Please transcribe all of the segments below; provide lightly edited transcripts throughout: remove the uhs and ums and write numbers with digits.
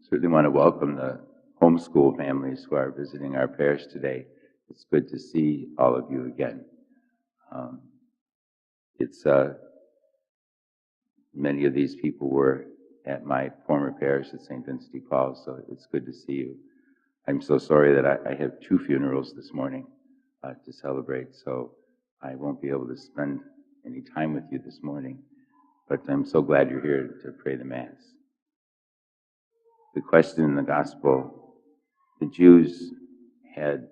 Certainly want to welcome the homeschool families who are visiting our parish today. It's good to see all of you again. It's many of these people were at my former parish at St. Vincent de Paul, so it's good to see you. I'm so sorry that I have two funerals this morning to celebrate, so I won't be able to spend any time with you this morning, but I'm so glad you're here to pray the Mass. The question in the Gospel, the Jews had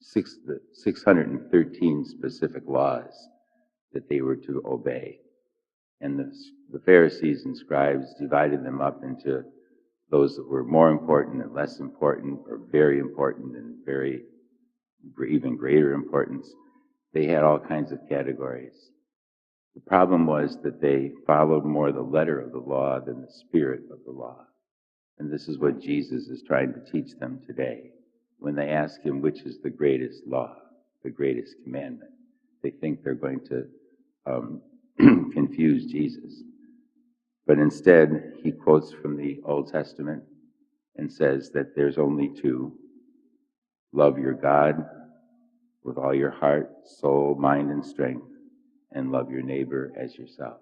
613 specific laws that they were to obey. And the Pharisees and scribes divided them up into those that were more important and less important, or very important and very even greater importance. They had all kinds of categories. The problem was that they followed more the letter of the law than the spirit of the law. And this is what Jesus is trying to teach them today. When they ask him which is the greatest law, the greatest commandment, they think they're going to confuse Jesus. But instead, he quotes from the Old Testament and says that there's only two. Love your God with all your heart, soul, mind, and strength, and love your neighbor as yourself.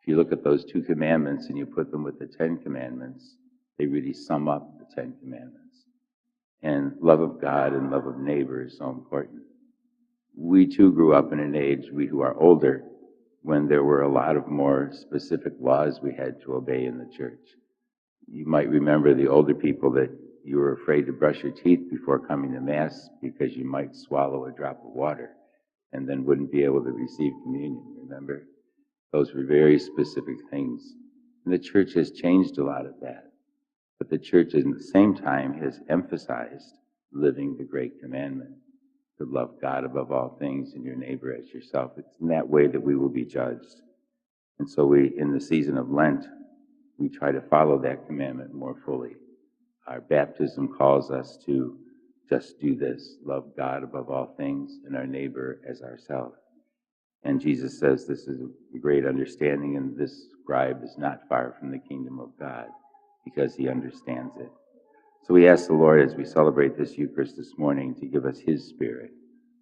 If you look at those two commandments and you put them with the 10 commandments, they really sum up the 10 commandments. And love of God and love of neighbor is so important. We too grew up in an age, we who are older, when there were a lot of more specific laws we had to obey in the church. You might remember, the older people, that you were afraid to brush your teeth before coming to Mass because you might swallow a drop of water and then wouldn't be able to receive communion, remember? Those were very specific things. And the church has changed a lot of that. But the church at the same time has emphasized living the great commandment, to love God above all things and your neighbor as yourself. It's in that way that we will be judged. And so in the season of Lent, we try to follow that commandment more fully. Our baptism calls us to just do this, love God above all things and our neighbor as ourselves. And Jesus says this is a great understanding, and this scribe is not far from the kingdom of God because he understands it. So we ask the Lord, as we celebrate this Eucharist this morning, to give us his Spirit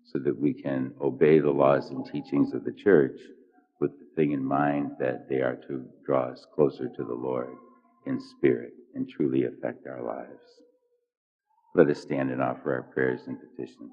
so that we can obey the laws and teachings of the church with the thing in mind that they are to draw us closer to the Lord in spirit and truly affect our lives. Let us stand and offer our prayers and petitions.